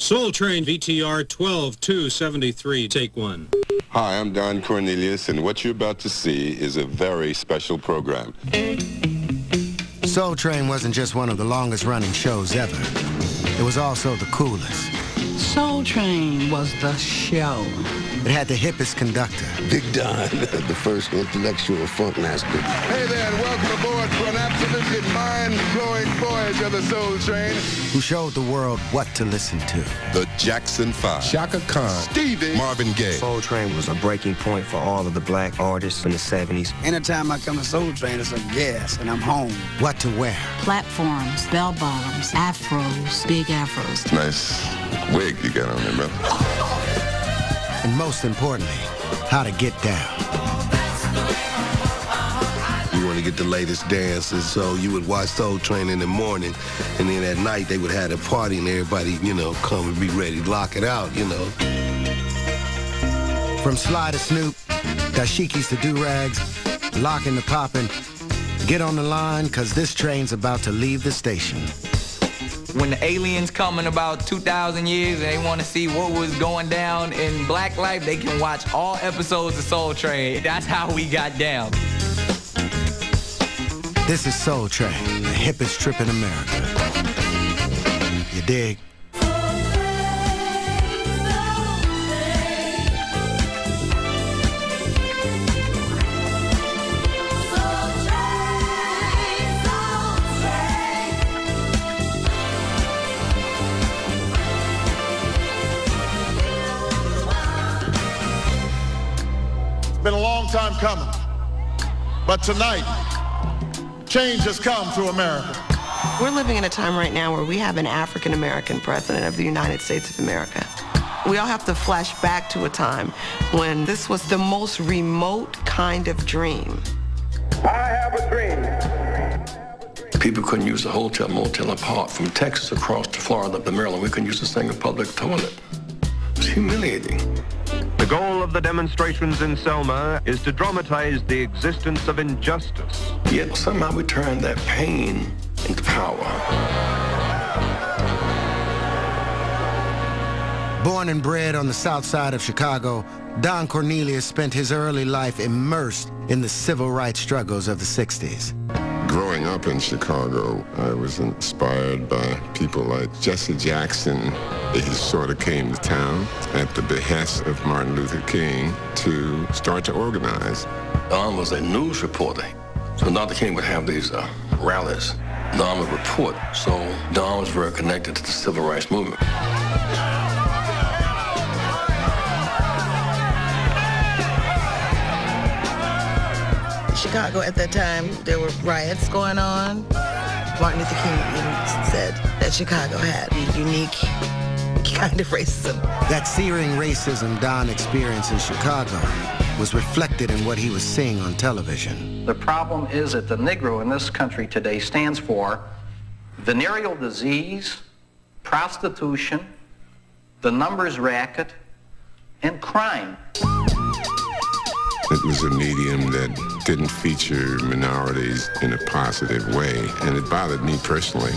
Soul Train VTR 12273, take one. Hi, I'm Don Cornelius, and what you're about to see is a very special program. Soul Train wasn't just one of the longest-running shows ever. It was also the coolest. Soul Train was the show. It had the hippest conductor. Big Don, the first intellectual funk master. Hey there, and welcome aboard for an absolutely mind-blowing voyage of the Soul Train. Who showed the world what to listen to. The Jackson 5. Shaka Khan. Stevie. Marvin Gaye. Soul Train was a breaking point for all of the black artists in the 70s. Anytime I come to Soul Train, it's a gas, and I'm home. What to wear. Platforms, bell-bottoms, afros, big afros. Nice wig you got on there, brother. And most importantly, how to get down. You want to get the latest dances, so you would watch Soul Train in the morning, and then at night they would have a party, and everybody, come and be ready to lock it out, From Sly to Snoop, dashikis to do-rags, locking to poppin', get on the line, because this train's about to leave the station. When the aliens come in about 2,000 years and they want to see what was going down in black life, they can watch all episodes of Soul Train. That's how we got down. This is Soul Train, the hippest trip in America. You dig? It's been a long time coming, but tonight, change has come to America. We're living in a time right now where we have an African-American president of the United States of America. We all have to flash back to a time when this was the most remote kind of dream. I have a dream. People couldn't use the hotel motel apart. From Texas across to Florida up to Maryland, we couldn't use a single public toilet. It's humiliating. The goal of the demonstrations in Selma is to dramatize the existence of injustice. Yet somehow we turned that pain into power. Born and bred on the south side of Chicago, Don Cornelius spent his early life immersed in the civil rights struggles of the 60s. Growing up in Chicago, I was inspired by people like Jesse Jackson. He sort of came to town at the behest of Martin Luther King to start to organize. Don was a news reporter. So Dr. King would have these rallies. Don would report. So Don was very connected to the civil rights movement. Chicago at that time, there were riots going on. Martin Luther King even said that Chicago had a unique kind of racism. That searing racism Don experienced in Chicago was reflected in what he was seeing on television. The problem is that the Negro in this country today stands for venereal disease, prostitution, the numbers racket, and crime. It was a medium that didn't feature minorities in a positive way, and it bothered me personally.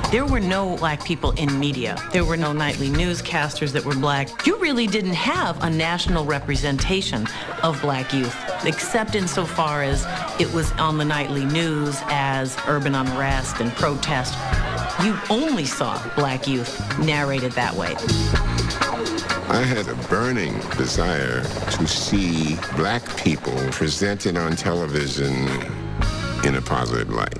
There were no black people in media. There were no nightly newscasters that were black. You really didn't have a national representation of black youth, except insofar as it was on the nightly news as urban unrest and protest. You only saw black youth narrated that way. I had a burning desire to see black people presented on television in a positive light.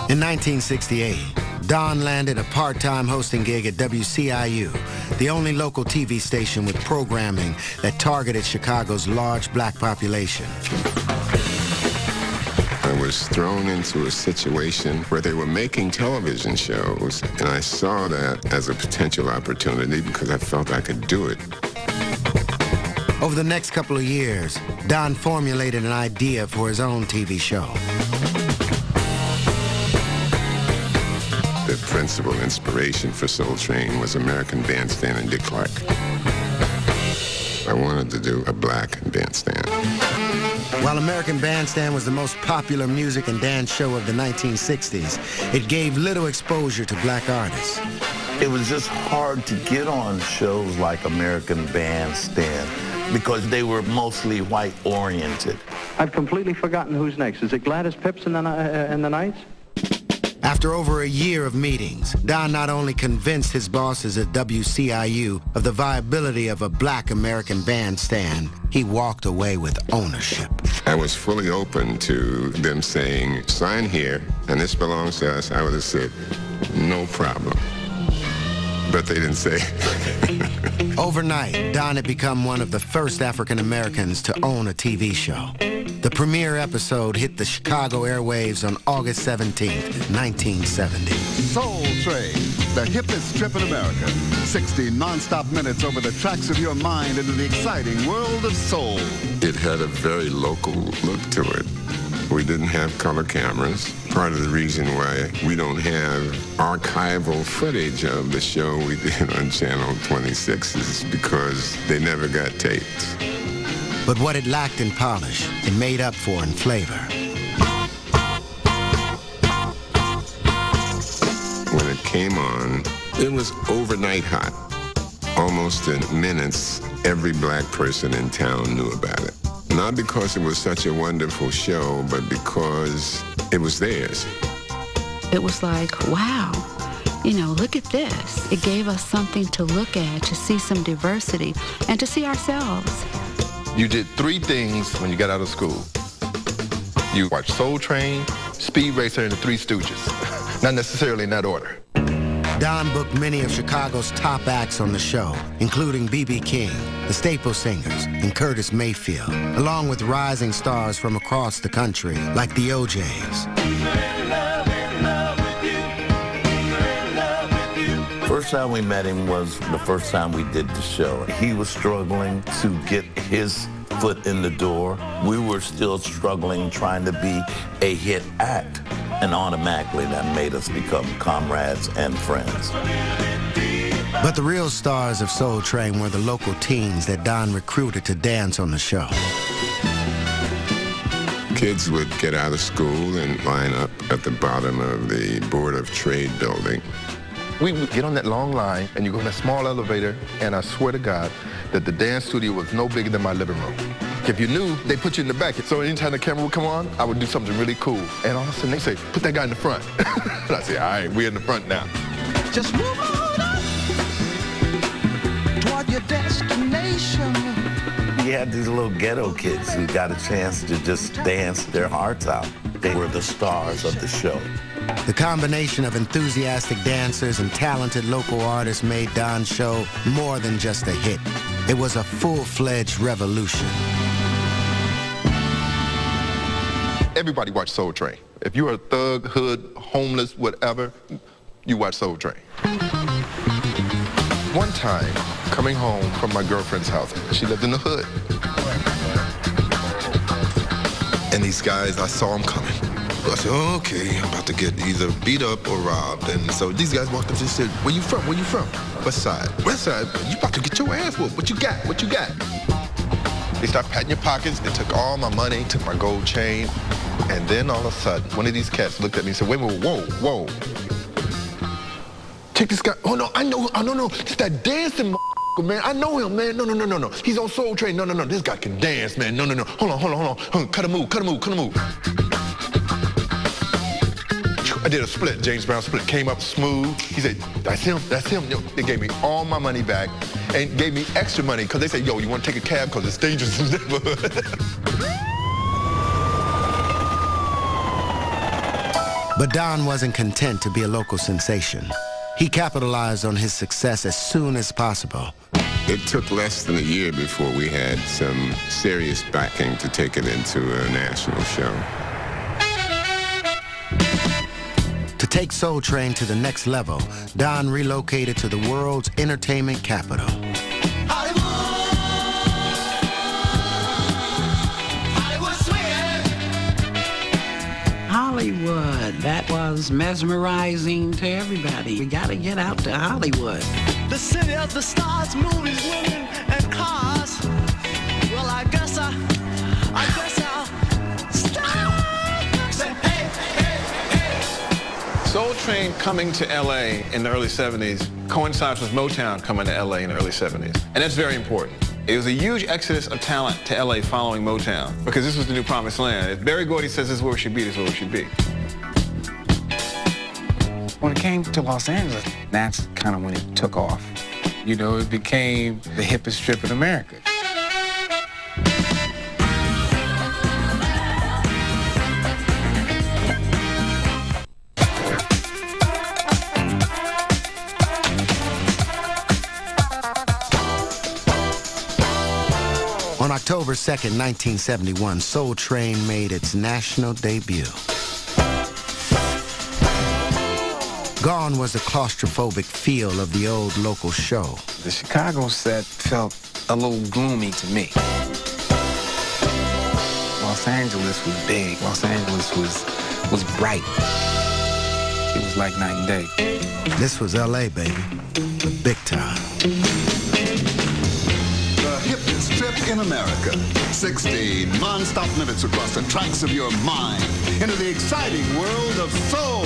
In 1968, Don landed a part-time hosting gig at WCIU, the only local TV station with programming that targeted Chicago's large black population. I was thrown into a situation where they were making television shows, and I saw that as a potential opportunity because I felt I could do it. Over the next couple of years, Don formulated an idea for his own TV show. The principal inspiration for Soul Train was American Bandstand and Dick Clark. I wanted to do a black bandstand. While American Bandstand was the most popular music and dance show of the 1960s, it gave little exposure to black artists. It was just hard to get on shows like American Bandstand because they were mostly white-oriented. I've completely forgotten who's next. Is it Gladys Phipps and the Knights? After over a year of meetings, Don not only convinced his bosses at WCIU of the viability of a black American bandstand, he walked away with ownership. I was fully open to them saying, sign here, and this belongs to us. I would have said, no problem. But they didn't say. Overnight, Don had become one of the first African Americans to own a TV show. The premiere episode hit the Chicago airwaves on August 17th, 1970. Soul Train, the hippest trip in America. 60 non-stop minutes over the tracks of your mind into the exciting world of soul. It had a very local look to it. We didn't have color cameras. Part of the reason why we don't have archival footage of the show we did on Channel 26 is because they never got taped. But what it lacked in polish, it made up for in flavor. When it came on, it was overnight hot. Almost in minutes, every black person in town knew about it. Not because it was such a wonderful show, but because it was theirs. It was like, wow, look at this. It gave us something to look at, to see some diversity, and to see ourselves. You did 3 things when you got out of school. You watched Soul Train, Speed Racer, and the Three Stooges. Not necessarily in that order. Don booked many of Chicago's top acts on the show, including B.B. King, the Staple Singers, and Curtis Mayfield, along with rising stars from across the country, like the OJs. First time we met him was the first time we did the show. He was struggling to get his foot in the door. We were still struggling, trying to be a hit act. And automatically that made us become comrades and friends. But the real stars of Soul Train were the local teens that Don recruited to dance on the show. Kids would get out of school and line up at the bottom of the Board of Trade building. We would get on that long line, and you go in a small elevator, and I swear to God that the dance studio was no bigger than my living room. If you knew, they put you in the back. So anytime the camera would come on, I would do something really cool. And all of a sudden, they say, put that guy in the front. And I say, all right, we're in the front now. Just move on up toward your destination. You had these little ghetto kids who got a chance to just dance their hearts out. They were the stars of the show. The combination of enthusiastic dancers and talented local artists made Don's show more than just a hit. It was a full-fledged revolution. Everybody watched Soul Train. If you're a thug, hood, homeless, whatever, you watch Soul Train. One time, coming home from my girlfriend's house, she lived in the hood. And these guys, I saw them coming. I said, oh, okay, I'm about to get either beat up or robbed. And so these guys walked up and said, where you from? Where you from? West Side. West Side? You about to get your ass whooped. What you got? What you got? They started patting your pockets. They took all my money, took my gold chain. And then all of a sudden, one of these cats looked at me and said, wait a minute, whoa. Check this guy. Oh, no, I know. Oh, no. It's that dancing man. I know him, man. No. He's on Soul Train. No. This guy can dance, man. No. Hold on. Cut a move. I did a split, James Brown split, came up smooth. He said, that's him. Yo, they gave me all my money back and gave me extra money because they said, yo, you want to take a cab because it's dangerous in the neighborhood. But Don wasn't content to be a local sensation. He capitalized on his success as soon as possible. It took less than a year before we had some serious backing to take it into a national show. To take Soul Train to the next level, Don relocated to the world's entertainment capital. Hollywood, that was mesmerizing to everybody. We gotta get out to Hollywood. The city of the stars, movies, women, and cars. Soul Train coming to LA in the early 70s coincides with Motown coming to LA in the early 70s. And that's very important. It was a huge exodus of talent to LA following Motown because this was the new promised land. If Berry Gordy says this is where it should be, this is where it should be. When it came to Los Angeles, that's kind of when it took off. You know, it became the hippest strip in America. On October 2nd, 1971, Soul Train made its national debut. Gone was the claustrophobic feel of the old local show. The Chicago set felt a little gloomy to me. Los Angeles was big. Los Angeles was bright. It was like night and day. This was L.A., baby. Big time. The hippest trip in America. 60 non-stop minutes across the tracks of your mind into the exciting world of soul.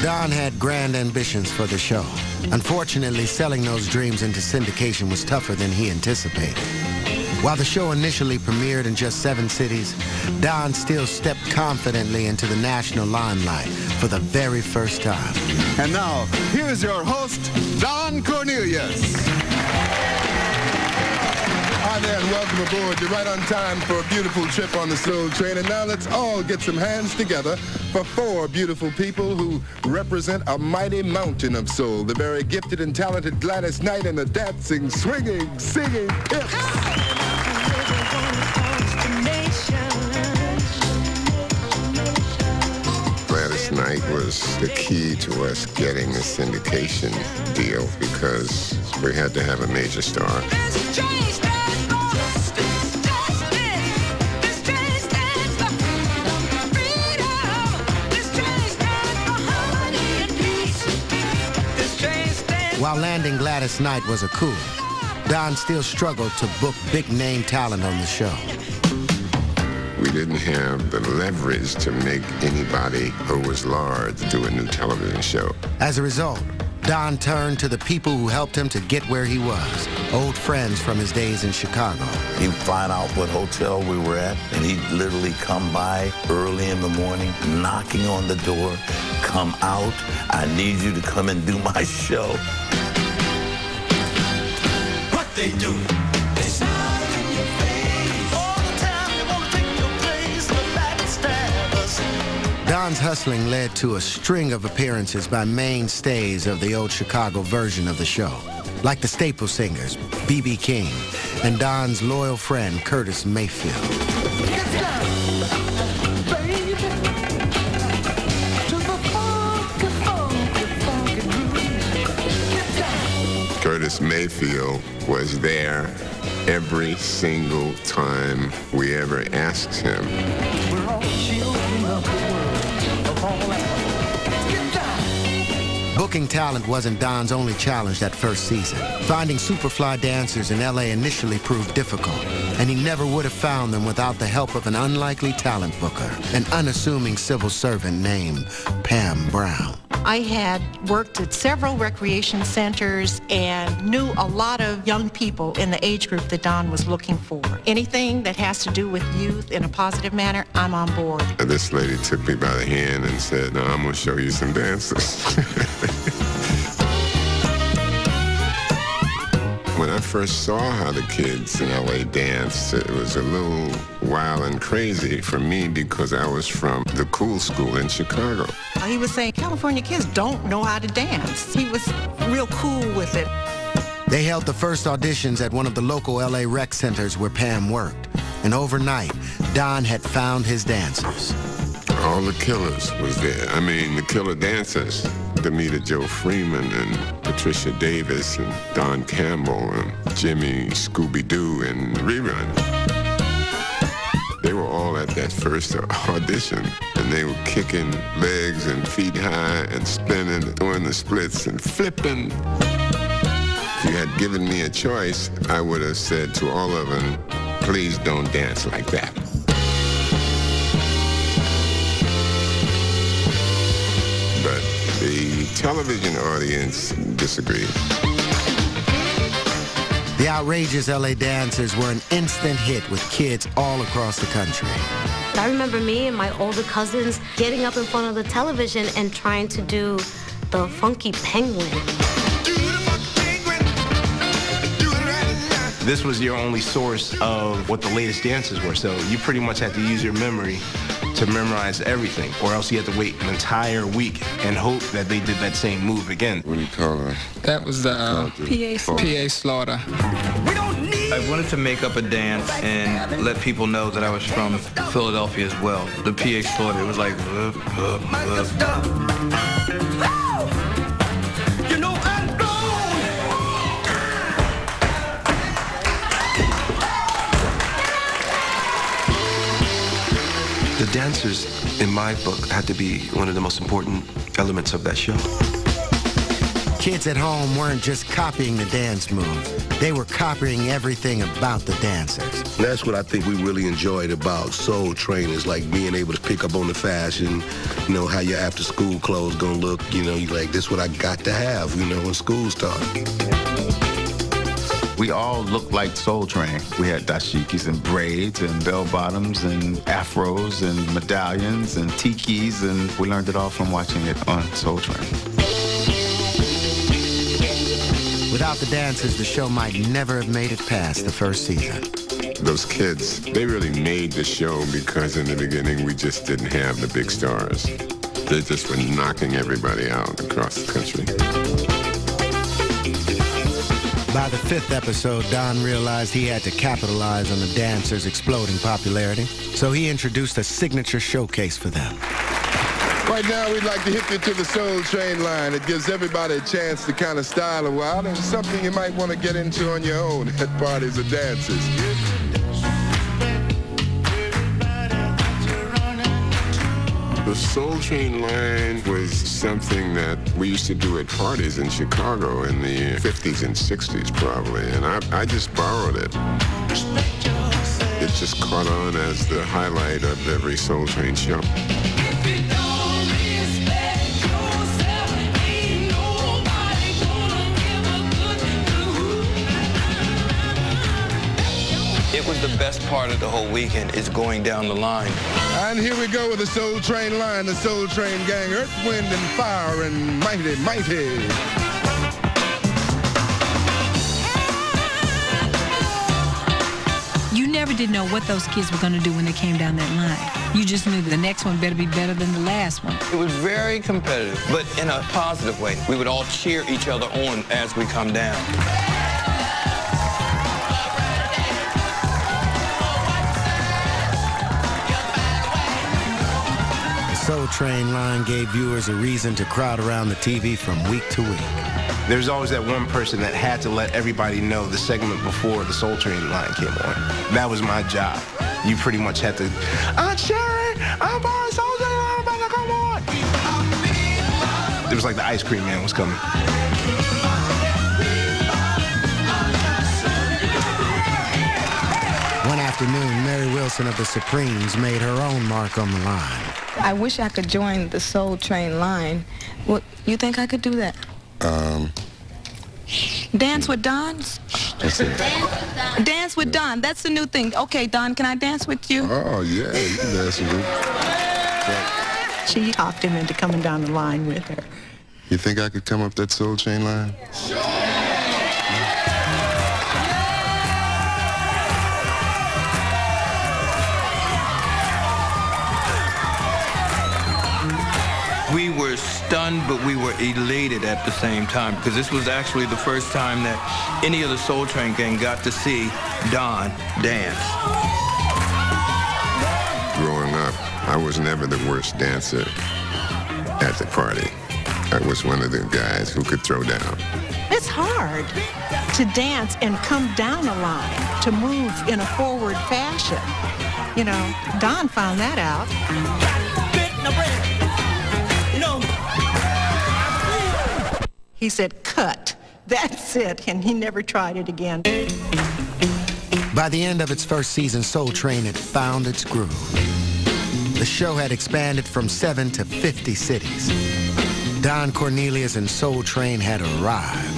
Don had grand ambitions for the show. Unfortunately, selling those dreams into syndication was tougher than he anticipated. While the show initially premiered in just 7 cities, Don still stepped confidently into the national limelight for the very first time. And now, here's your host, Don Cornelius. Hi there and welcome aboard. You're right on time for a beautiful trip on the Soul Train. And now let's all get some hands together for 4 beautiful people who represent a mighty mountain of soul. The very gifted and talented Gladys Knight and the dancing, swinging, singing Hippest. Gladys Knight was the key to us getting the syndication deal because we had to have a major star. While landing Gladys Knight was a coup, Don still struggled to book big-name talent on the show. We didn't have the leverage to make anybody who was large do a new television show. As a result, Don turned to the people who helped him to get where he was, old friends from his days in Chicago. He'd find out what hotel we were at, and he'd literally come by early in the morning, knocking on the door, come out, I need you to come and do my show. What they do, they smile in your face. All the time they want to take your place, the backstabbers. Don's hustling led to a string of appearances by mainstays of the old Chicago version of the show, like the staple singers, B.B. King, and Don's loyal friend, Curtis Mayfield. Curtis Mayfield was there every single time we ever asked him. Booking talent wasn't Don's only challenge that first season. Finding superfly dancers in L.A. initially proved difficult, and he never would have found them without the help of an unlikely talent booker, an unassuming civil servant named Pam Brown. I had worked at several recreation centers and knew a lot of young people in the age group that Don was looking for. Anything that has to do with youth in a positive manner, I'm on board. This lady took me by the hand and said, "No, I'm going to show you some dancers." When I first saw how the kids in L.A. danced, it was a little wild and crazy for me because I was from the cool school in Chicago. He was saying California kids don't know how to dance. He was real cool with it. They held the first auditions at one of the local L.A. rec centers where Pam worked. And overnight, Don had found his dancers. All the killers was there. I mean, the killer dancers. Demita Joe Freeman and Patricia Davis and Don Campbell and Jimmy Scooby-Doo and Rerun. They were all at that first audition, and they were kicking legs and feet high and spinning, doing the splits and flipping. you had given me a choice, I would have said to all of them, please don't dance like that. But the television audience disagreed. The outrageous LA dancers were an instant hit with kids all across the country. I remember me and my older cousins getting up in front of the television and trying to do the Funky Penguin. This was your only source of what the latest dances were, so you pretty much had to use your memory to memorize everything, or else you had to wait an entire week and hope that they did that same move again. What do you call it? That was the PA Slaughter. I wanted to make up a dance and let people know that I was from Philadelphia as well. The PA Slaughter, it was like, The dancers, in my book, had to be one of the most important elements of that show. Kids at home weren't just copying the dance moves. They were copying everything about the dancers. That's what I think we really enjoyed about Soul Train, is like being able to pick up on the fashion, you know, how your after school clothes gonna look, you know, you like, this is what I got to have, you know, when school starts. We all looked like Soul Train. We had dashikis and braids and bell-bottoms and afros and medallions and tikis, and we learned it all from watching it on Soul Train. Without the dancers, the show might never have made it past the first season. Those kids, they really made the show because in the beginning we just didn't have the big stars. They just were knocking everybody out across the country. By the 5th episode, Don realized he had to capitalize on the dancers' exploding popularity, so he introduced a signature showcase for them. Right now, we'd like to hit you to the Soul Train line. It gives everybody a chance to kind of style a while, and something you might want to get into on your own at parties or dances. The Soul Train line was something that we used to do at parties in Chicago in the 50s and 60s probably, and I just borrowed it. It just caught on as the highlight of every Soul Train show. it was the best part of the whole weekend, is going down the line. And here we go with the Soul Train line, the Soul Train gang, Earth, Wind, and Fire, and Mighty, Mighty. You never did know what those kids were going to do when they came down that line. You just knew the next one better be better than the last one. It was very competitive, but in a positive way. We would all cheer each other on as we come down. The Soul Train line gave viewers a reason to crowd around the TV from week to week. There's always that one person that had to let everybody know the segment before the Soul Train line came on. That was my job. You pretty much had to, Sherry, I'm on Soul Train line, about to come on. It was like the ice cream man was coming. One afternoon, Mary Wilson of the Supremes made her own mark on the line. I wish I could join the Soul Train line. What, you think I could do that? Dance with Don? That's it. Dance with Don. That's the new thing. Okay, Don, can I dance with you? Oh, yeah, you can dance with me. She talked him into coming down the line with her. You think I could come up that Soul Train line? We were stunned, but we were elated at the same time, because this was actually the first time that any of the Soul Train gang got to see Don dance. Growing up, I was never the worst dancer at the party. I was one of the guys who could throw down. It's hard to dance and come down a line, to move in a forward fashion. You know, Don found that out. He said, cut. That's it, and he never tried it again. By the end of its first season, Soul Train had found its groove. The show had expanded from 7 to 50 cities. Don Cornelius and Soul Train had arrived.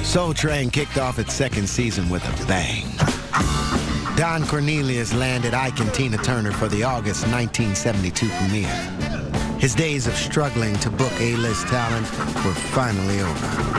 Soul Train kicked off its second season with a bang. Don Cornelius landed Ike and Tina Turner for the August 1972 premiere. His days of struggling to book A-list talent were finally over.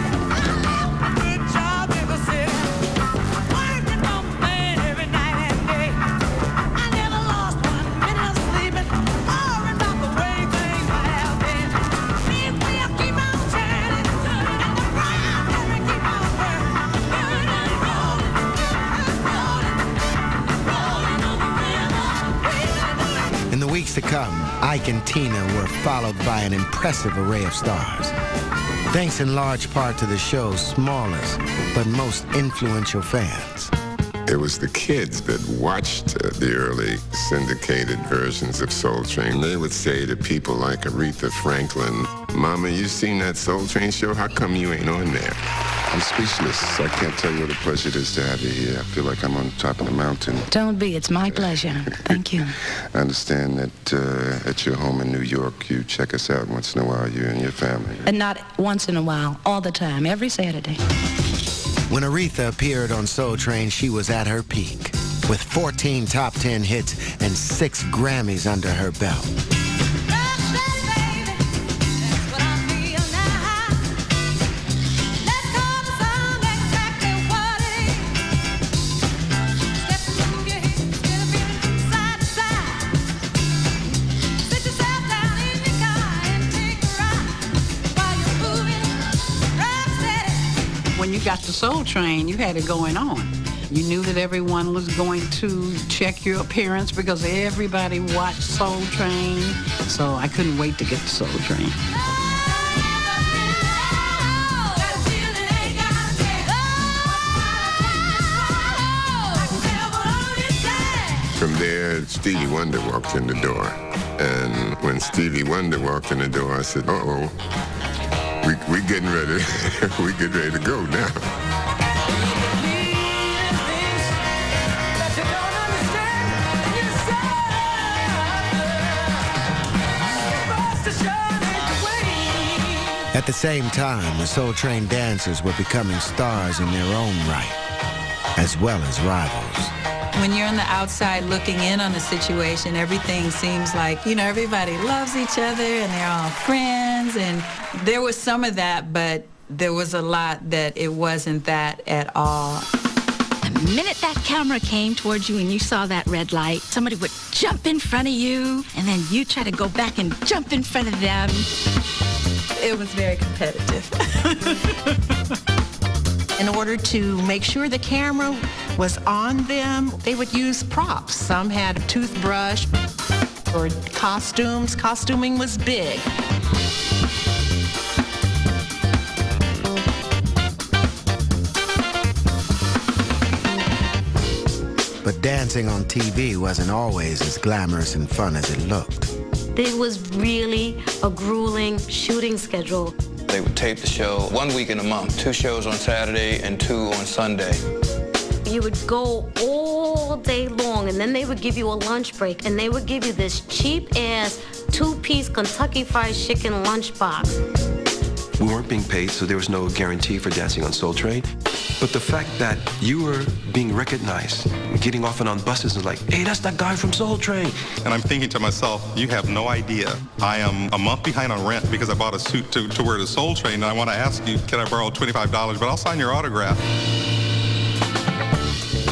In the weeks to come, Ike and Tina were followed by an impressive array of stars. Thanks in large part to the show's smallest but most influential fans. It was the kids that watched the early syndicated versions of Soul Train. They would say to people like Aretha Franklin, "Mama, you seen that Soul Train show? How come you ain't on there?" I'm speechless. I can't tell you what a pleasure it is to have you here. I feel like I'm on top of the mountain. Don't be. It's my pleasure. Thank you. I understand that at your home in New York, you check us out once in a while, you and your family. And not once in a while, all the time, every Saturday. When Aretha appeared on Soul Train, she was at her peak, with 14 top 10 hits and 6 Grammys under her belt. When you got to Soul Train, you had it going on. You knew that everyone was going to check your appearance because everybody watched Soul Train. So I couldn't wait to get to Soul Train. From there, Stevie Wonder walked in the door. And when Stevie Wonder walked in the door, I said, uh-oh. We getting ready. We getting ready to go now. At the same time, the Soul Train dancers were becoming stars in their own right, as well as rivals. When you're on the outside looking in on the situation, everything seems like, everybody loves each other and they're all friends. And there was some of that, but there was a lot that it wasn't that at all. The minute that camera came towards you and you saw that red light, somebody would jump in front of you, and then you try to go back and jump in front of them. It was very competitive. In order to make sure the camera was on them, they would use props. Some had a toothbrush or costumes. Costuming was big. But dancing on TV wasn't always as glamorous and fun as it looked. It was really a grueling shooting schedule. They would tape the show 1 week in a month, 2 shows on Saturday and 2 on Sunday. You would go all day long, and then they would give you a lunch break, and they would give you this cheap-ass 2-piece Kentucky Fried Chicken lunchbox. We weren't being paid, so there was no guarantee for dancing on Soul Train. But the fact that you were being recognized, getting off and on buses and like, hey, that's that guy from Soul Train. And I'm thinking to myself, you have no idea. I am a month behind on rent because I bought a suit to wear to Soul Train, and I want to ask you, can I borrow $25, but I'll sign your autograph.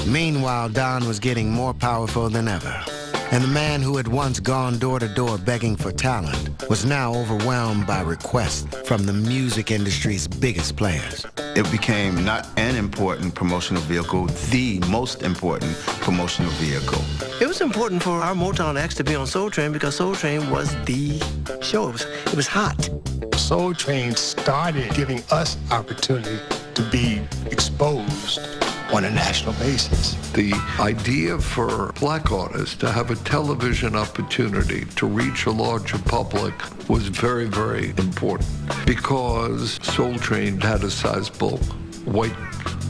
Meanwhile, Don was getting more powerful than ever. And the man who had once gone door to door begging for talent was now overwhelmed by requests from the music industry's biggest players. It became not an important promotional vehicle, the most important promotional vehicle. It was important for our Motown acts to be on Soul Train because Soul Train was the show. It was hot. Soul Train started giving us opportunity to be exposed on on a national basis. The idea for black artists to have a television opportunity to reach a larger public was very, very important because Soul Train had a sizable white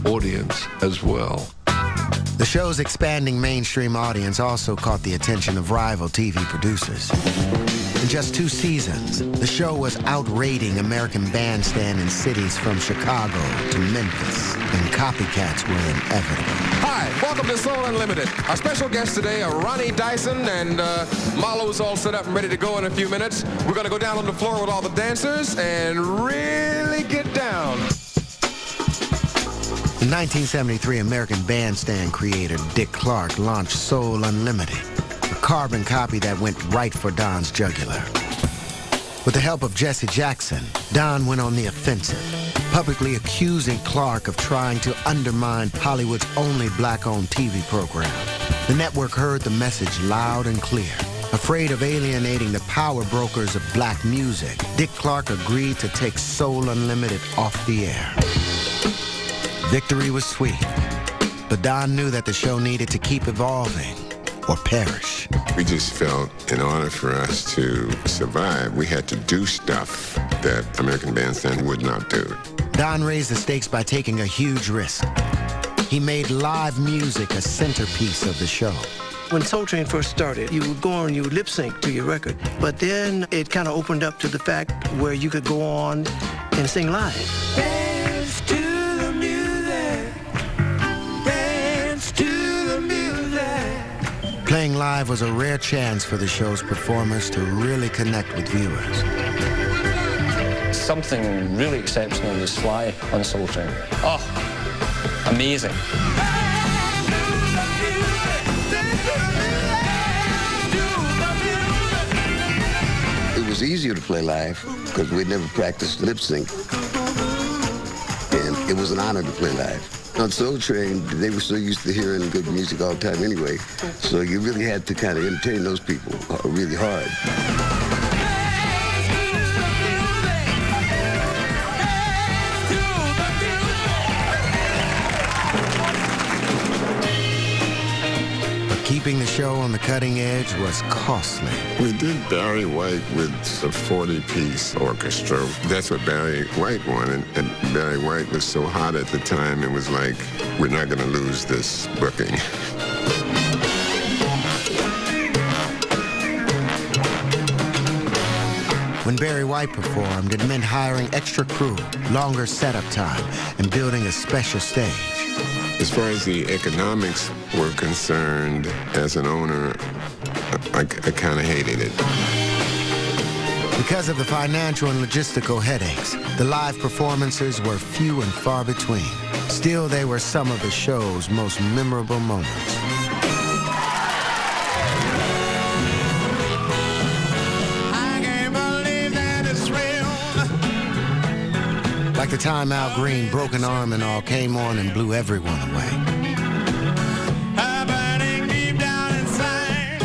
audience as well. The show's expanding mainstream audience also caught the attention of rival TV producers. In just 2 seasons, the show was outrating American Bandstand in cities from Chicago to Memphis, and copycats were inevitable. Hi, welcome to Soul Unlimited. Our special guests today are Ronnie Dyson, and Marlo's all set up and ready to go in a few minutes. We're going to go down on the floor with all the dancers and really get down. In 1973, American Bandstand creator Dick Clark launched Soul Unlimited, a carbon copy that went right for Don's jugular. With the help of Jesse Jackson, Don went on the offensive, publicly accusing Clark of trying to undermine Hollywood's only black-owned TV program. The network heard the message loud and clear. Afraid of alienating the power brokers of black music, Dick Clark agreed to take Soul Unlimited off the air. Victory was sweet, but Don knew that the show needed to keep evolving or perish. We just felt in order for us to survive, we had to do stuff that American Bandstand would not do. Don raised the stakes by taking a huge risk. He made live music a centerpiece of the show. When Soul Train first started, you would go on, you would lip sync to your record. But then it kind of opened up to the fact where you could go on and sing live. Dance to the music. Dance to the music. Playing live was a rare chance for the show's performers to really connect with viewers. Something really exceptional was Fly on Soul Train. Oh, amazing. It was easier to play live because we'd never practiced lip sync. And it was an honor to play live. On Soul Train, they were so used to hearing good music all the time anyway, so you really had to kind of entertain those people really hard. Keeping the show on the cutting edge was costly. We did Barry White with a 40-piece orchestra. That's what Barry White wanted, and Barry White was so hot at the time, it was like, we're not going to lose this booking. When Barry White performed, it meant hiring extra crew, longer setup time, and building a special stage. As far as the economics were concerned, as an owner, I kind of hated it. Because of the financial and logistical headaches, the live performances were few and far between. Still, they were some of the show's most memorable moments. I can't believe that it's real. Like the time Al Green, Broken Arm and all, came on and blew everyone away. Burning deep down inside.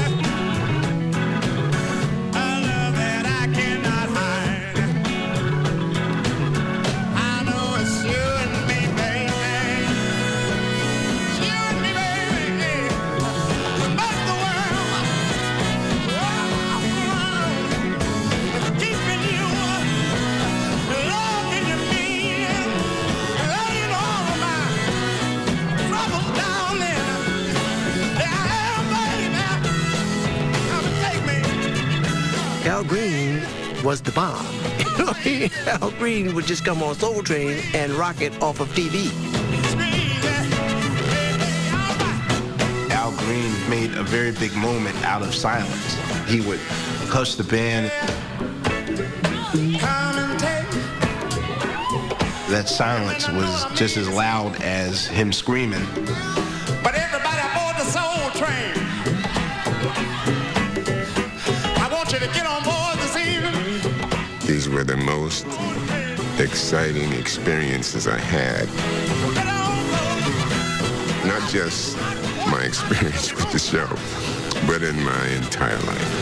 A love that I cannot hide. I know it's you and me, baby. It's you and me, baby. You make the world. It's keeping you. Love in your feet. Laying all of my troubles down there. Al Green was the bomb. Al Green would just come on Soul Train and rock it off of TV. Al Green made a very big moment out of silence. He would hush the band. That silence was just as loud as him screaming. But everybody aboard the Soul Train, I want you to get on board this evening. These were the most exciting experiences I had. Not just my experience with the show, but in my entire life.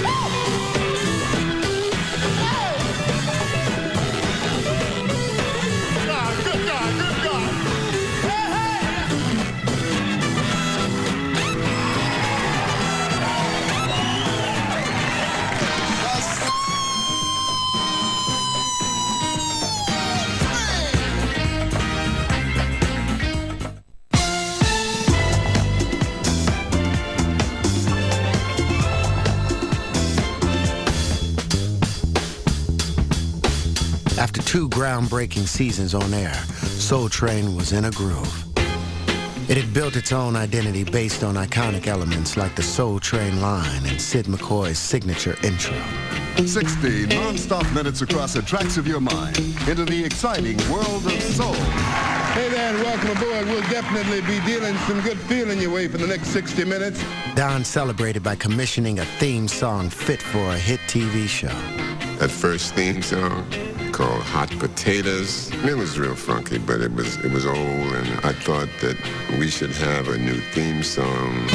2 groundbreaking seasons on air, Soul Train was in a groove. It had built its own identity based on iconic elements like the Soul Train line and Sid McCoy's signature intro. 60 non-stop minutes across the tracks of your mind into the exciting world of soul. Hey there, and welcome aboard. We'll definitely be dealing some good feeling your way for the next 60 minutes. Don celebrated by commissioning a theme song fit for a hit TV show. That first theme song called Hot Potatoes, it was real funky, but it was old, and I thought that we should have a new theme song.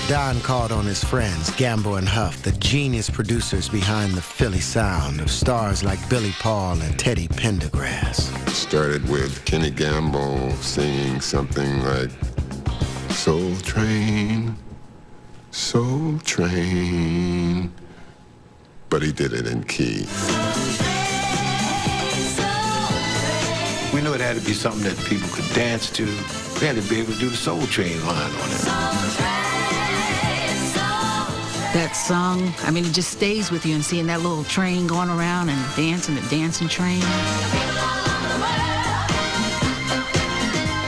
Don called on his friends, Gamble and Huff, the genius producers behind the Philly sound of stars like Billy Paul and Teddy Pendergrass. Started with Kenny Gamble singing something like, Soul Train, Soul Train. But he did it in key. We knew it had to be something that people could dance to. We had to be able to do the Soul Train line on it. That song, I mean, it just stays with you, and seeing that little train going around and dancing, the dancing train.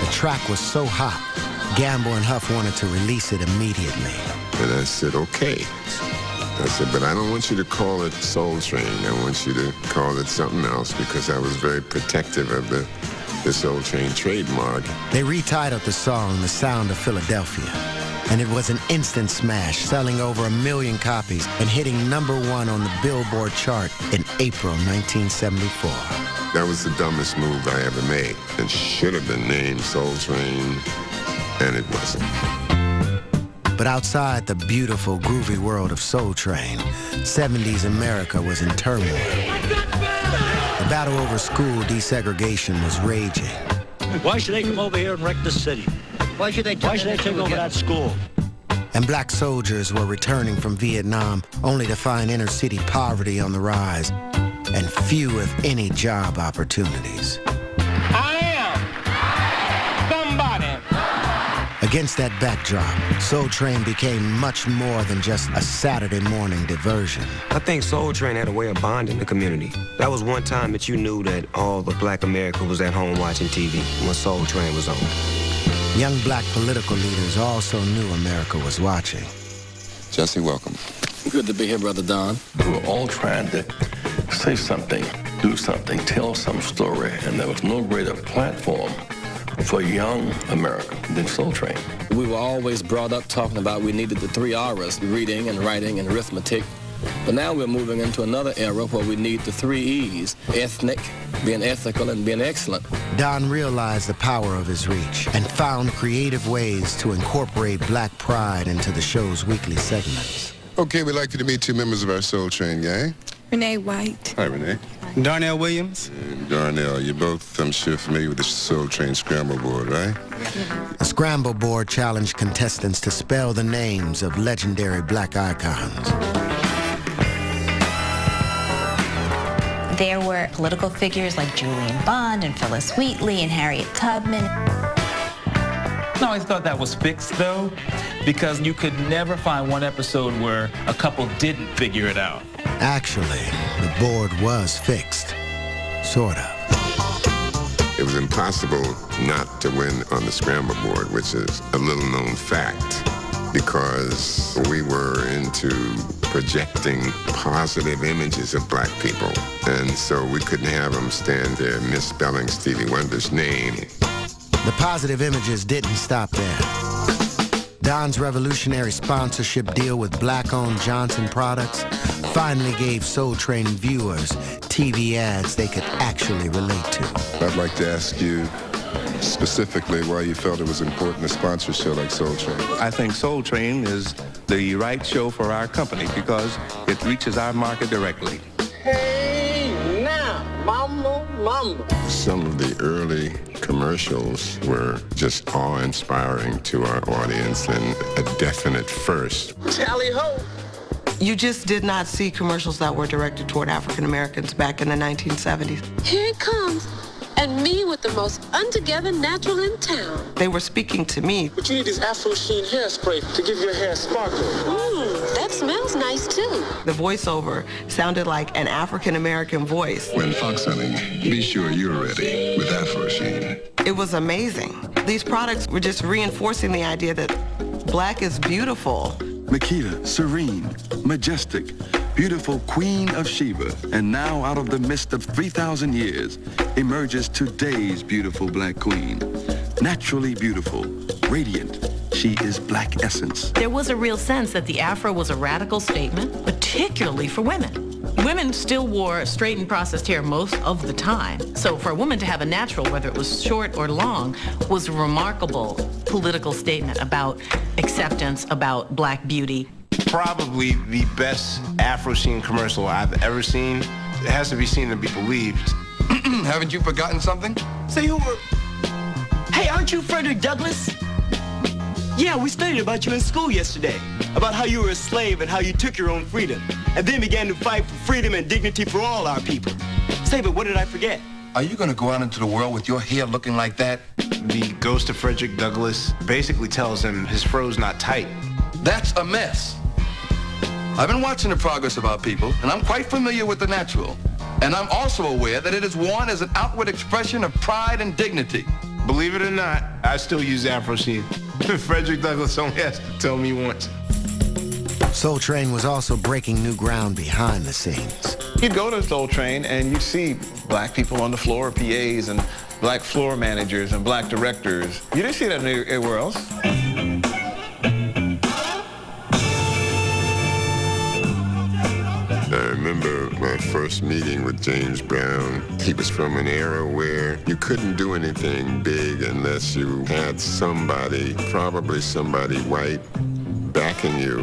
The track was so hot, Gamble and Huff wanted to release it immediately. And I said, okay. I said, but I don't want you to call it Soul Train. I want you to call it something else, because I was very protective of the Soul Train trademark. They retitled the song The Sound of Philadelphia, and it was an instant smash, selling over 1 million copies and hitting #1 on the Billboard chart in April 1974. That was the dumbest move I ever made. It should have been named Soul Train, and it wasn't. But outside the beautiful, groovy world of Soul Train, 70s America was in turmoil. The battle over school desegregation was raging. Why should they come over here and wreck the city? Why should they take over that school? And black soldiers were returning from Vietnam only to find inner-city poverty on the rise and few, if any, job opportunities. I am somebody. Against that backdrop, Soul Train became much more than just a Saturday morning diversion. I think Soul Train had a way of bonding the community. That was one time that you knew that all the black America was at home watching TV when Soul Train was on. Young black political leaders also knew America was watching. Jesse, welcome. Good to be here, Brother Don. We were all trying to say something, do something, tell some story, and there was no greater platform for young America than Soul Train. We were always brought up talking about we needed the 3 R's, reading and writing and arithmetic. But now we're moving into another era where we need the 3 E's, ethnic, being ethical, and being excellent. Don realized the power of his reach and found creative ways to incorporate black pride into the show's weekly segments. Okay, we'd like you to meet 2 members of our Soul Train gang. Renee White. Hi, Renee. Darnell Williams. And Darnell, you're both, I'm sure, familiar with the Soul Train Scramble Board, right? The Scramble Board challenged contestants to spell the names of legendary black icons. There were political figures like Julian Bond and Phyllis Wheatley and Harriet Tubman. I always thought that was fixed, though, because you could never find one episode where a couple didn't figure it out. Actually, the board was fixed. Sort of. It was impossible not to win on the Scramble Board, which is a little-known fact, because we were into projecting positive images of black people. And so we couldn't have them stand there misspelling Stevie Wonder's name. The positive images didn't stop there. Don's revolutionary sponsorship deal with black-owned Johnson products finally gave Soul Train viewers TV ads they could actually relate to. I'd like to ask you specifically why you felt it was important to sponsor a show like Soul Train. I think Soul Train is the right show for our company because it reaches our market directly. Hey, now, mama. Some of the early commercials were just awe-inspiring to our audience and a definite first. Tally ho! You just did not see commercials that were directed toward African Americans back in the 1970s. Here it comes. and me with the most untogether natural in town. They were speaking to me. But you need this Afro Sheen hairspray to give your hair sparkle. That smells nice too. The voiceover sounded like an African-American voice. When fox hunting, be sure you're ready with Afro Sheen. It was amazing. These products were just reinforcing the idea that black is beautiful. Makita, serene, majestic, beautiful Queen of Sheba. And now, out of the mist of 3,000 years, emerges today's beautiful black queen. Naturally beautiful, radiant. She is black essence. There was a real sense that the Afro was a radical statement, particularly for women. Women still wore straightened processed hair most of the time. So for a woman to have a natural, whether it was short or long, was a remarkable political statement about acceptance, about black beauty. Probably the best Afro Sheen commercial I've ever seen. It has to be seen to be believed. Haven't you forgotten something? Say who were... Hey, aren't you Frederick Douglass? Yeah, we studied about you in school yesterday. About how you were a slave and how you took your own freedom. And then began to fight for freedom and dignity for all our people. Say, but what did I forget? Are you gonna go out into the world with your hair looking like that? The ghost of Frederick Douglass basically tells him his fro's not tight. That's a mess. I've been watching the progress of our people, and I'm quite familiar with the natural. And I'm also aware that it is worn as an outward expression of pride and dignity. Believe it or not, I still use Afro Sheen. Frederick Douglass only has to tell me once. Soul Train was also breaking new ground behind the scenes. You'd go to Soul Train and you'd see black people on the floor, PAs, and black floor managers and black directors. You didn't see that anywhere else. I remember my first meeting with James Brown. He was from an era where you couldn't do anything big unless you had somebody, probably somebody white, backing you.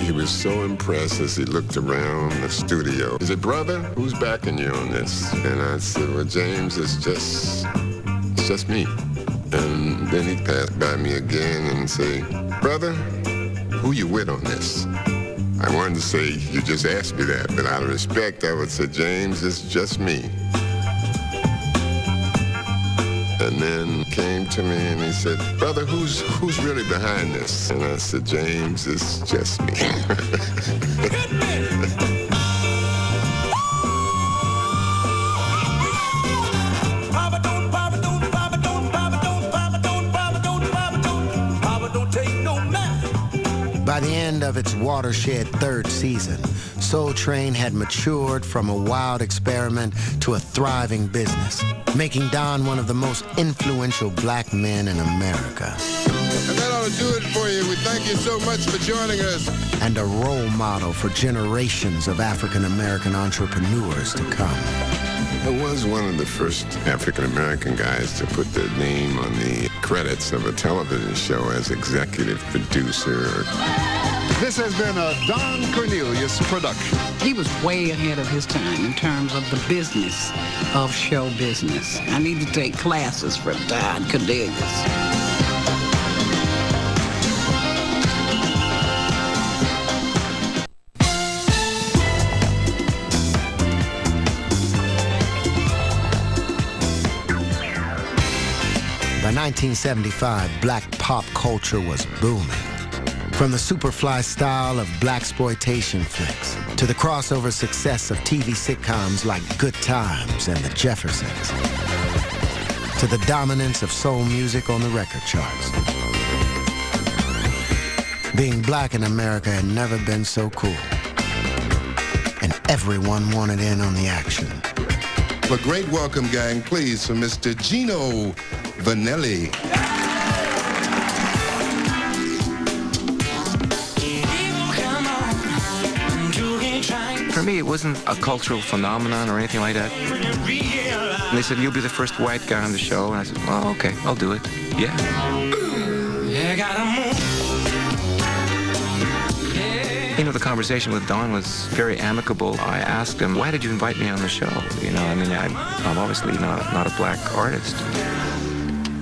He was so impressed as he looked around the studio. He said, "Brother, who's backing you on this?" And I said, "Well, James, it's just me." And then he'd pass by me again and say, "Brother, who you with on this?" I wanted to say, "You just asked me that," but out of respect, I would say, "James, it's just me." And then came to me and he said, "Brother, who's really behind this?" And I said, "James, it's just me." By the end of its watershed third season, Soul Train had matured from a wild experiment to a thriving business, making Don one of the most influential black men in America. And that ought to do it for you. We thank you so much for joining us. And a role model for generations of African-American entrepreneurs to come. I was one of the first African-American guys to put their name on the credits of a television show as executive producer. This has been a Don Cornelius production. He was way ahead of his time in terms of the business of show business. I need to take classes from Don Cornelius. By 1975, black pop culture was booming. From the superfly style of blaxploitation flicks to the crossover success of TV sitcoms like Good Times and The Jeffersons, to the dominance of soul music on the record charts. Being black in America had never been so cool, and everyone wanted in on the action. A great welcome, gang, please, for Mr. Gino Vanelli. For me, it wasn't a cultural phenomenon or anything like that. And they said, "You'll be the first white guy on the show." And I said, "Well, okay, I'll do it." Yeah. You know, the conversation with Don was very amicable. I asked him, "Why did you invite me on the show?" You know, I mean, I'm obviously not a black artist.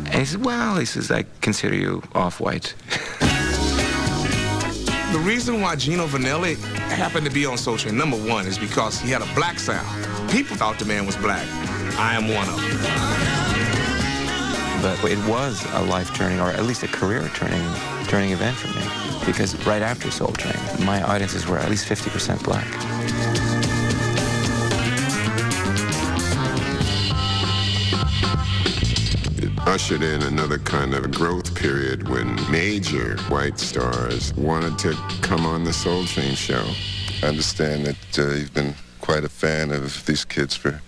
And he said, "Well," he says, "I consider you off-white." The reason why Gino Vanelli happened to be on Soul Train, number one, is because he had a black sound. People thought the man was black. I am one of them. But it was a life-turning, or at least a career-turning event for me. Because right after Soul Train, my audiences were at least 50% black. It ushered in another kind of growth period when major white stars wanted to come on the Soul Train show. I understand that you've been quite a fan of these kids for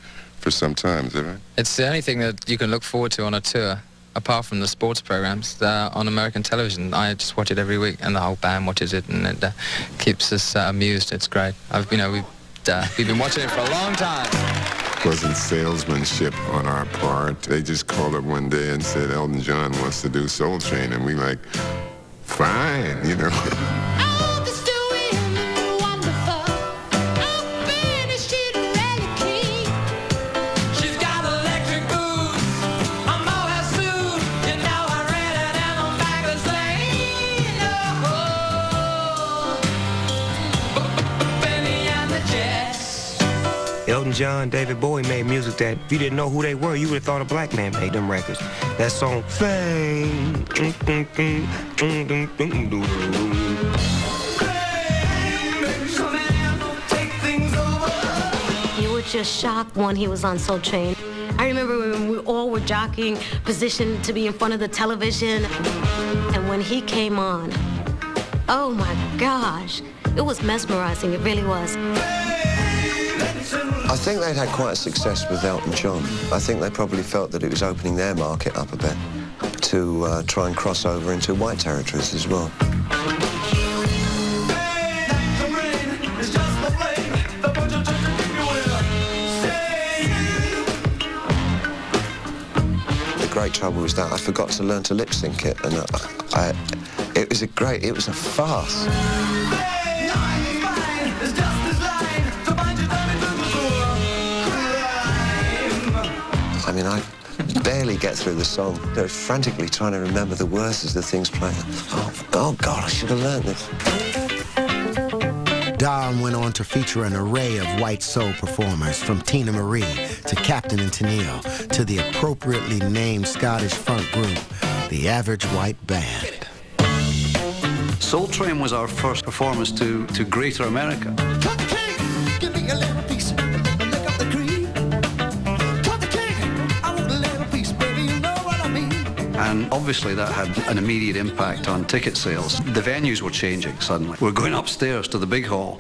some time, is that right? It's the only thing that you can look forward to on a tour, apart from the sports programs on American television. I just watch it every week, and the whole band watches it, and it keeps us amused. It's great. We've been watching it for a long time. It wasn't salesmanship on our part. They just called up one day and said, Elton John wants to do Soul Train, and we like, fine, you know. Elton John, David Bowie made music that if you didn't know who they were, you would have thought a black man made them records. That song, Fame. You were just shocked when he was on Soul Train. I remember when we all were jockeying position to be in front of the television, and when he came on, oh my gosh, it was mesmerizing, it really was. I think they'd had quite a success with Elton John. I think they probably felt that it was opening their market up a bit to try and cross over into white territories as well. The great trouble was that I forgot to learn to lip sync it, and it was a farce. I mean, I barely get through the song. They're frantically trying to remember the words as the thing's playing. Oh God, I should have learned this. Don went on to feature an array of white soul performers, from Tina Marie to Captain and Tennille to the appropriately named Scottish funk group, the Average White Band. Soul Train was our first performance to Greater America. Give me a little piece. And obviously that had an immediate impact on ticket sales. The venues were changing suddenly. We're going upstairs to the big hall.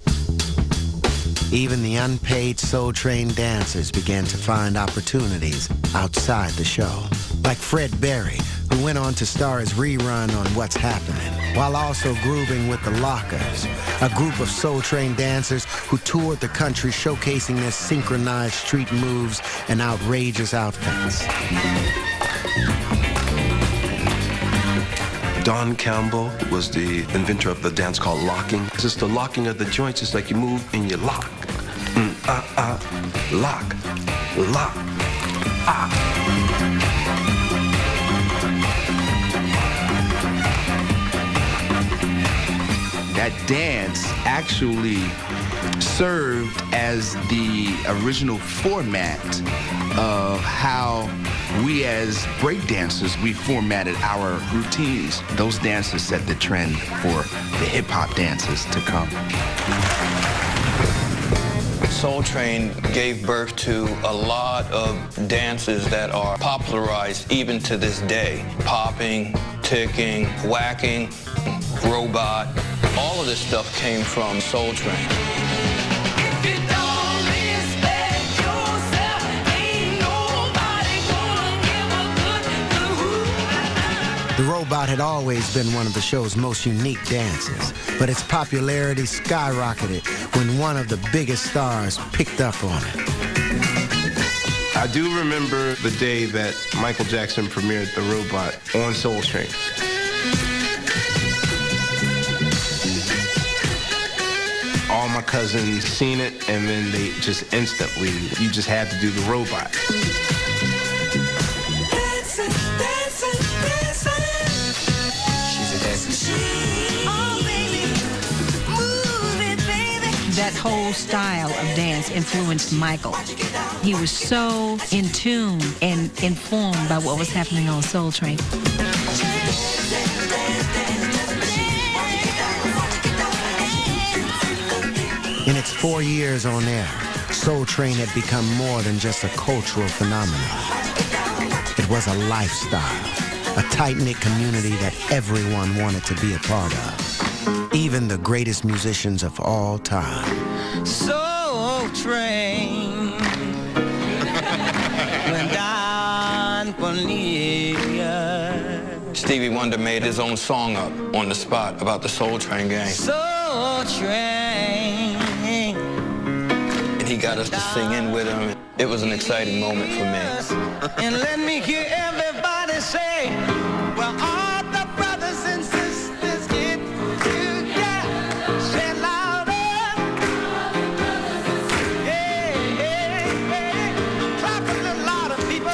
Even the unpaid Soul Train dancers began to find opportunities outside the show. Like Fred Berry, who went on to star as Rerun on What's Happening, while also grooving with the Lockers, a group of Soul Train dancers who toured the country showcasing their synchronized street moves and outrageous outfits. Don Campbell was the inventor of the dance called locking. It's just the locking of the joints. It's like you move and you lock. Lock, lock, That dance actually served as the original format of how we as breakdancers, we formatted our routines. Those dances set the trend for the hip-hop dances to come. Soul Train gave birth to a lot of dances that are popularized even to this day. Popping, ticking, whacking, robot. All of this stuff came from Soul Train. The robot had always been one of the show's most unique dances, but its popularity skyrocketed when one of the biggest stars picked up on it. I do remember the day that Michael Jackson premiered the robot on Soul Train. All my cousins seen it, and then they just instantly, you just had to do the robot. whole style of dance influenced Michael. He was so in tune and informed by what was happening on Soul Train. In its 4 years on air, Soul Train had become more than just a cultural phenomenon. It was a lifestyle, a tight-knit community that everyone wanted to be a part of, even the greatest musicians of all time. Soul Train went down Cornelia. Stevie Wonder made his own song up on the spot about the Soul Train gang. Soul Train. And he got us to sing in with him. It was an exciting moment for me. And let me hear everybody say, well, all the brothers and sisters get together. Say louder. Hey, hey, hey. Clap a little louder, people.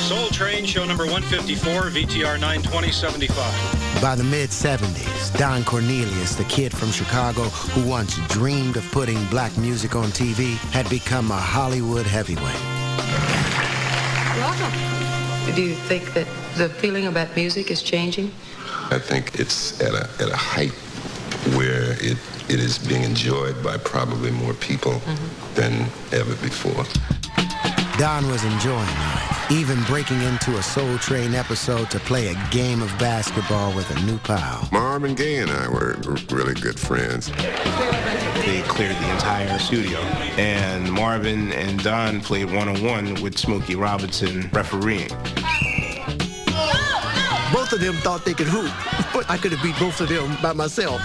Soul Train, show number 154, VTR 92075. By the mid-'70s, Don Cornelius, the kid from Chicago who once dreamed of putting black music on TV, had become a Hollywood heavyweight. Welcome. Do you think that the feeling about music is changing? I think it's at a height where it is being enjoyed by probably more people than ever before. Don was enjoying life, even breaking into a Soul Train episode to play a game of basketball with a new pal. Marvin Gaye and I were really good friends. They cleared the entire studio, and Marvin and Don played one-on-one with Smokey Robinson refereeing. Both of them thought they could hoop, but I could have beat both of them by myself.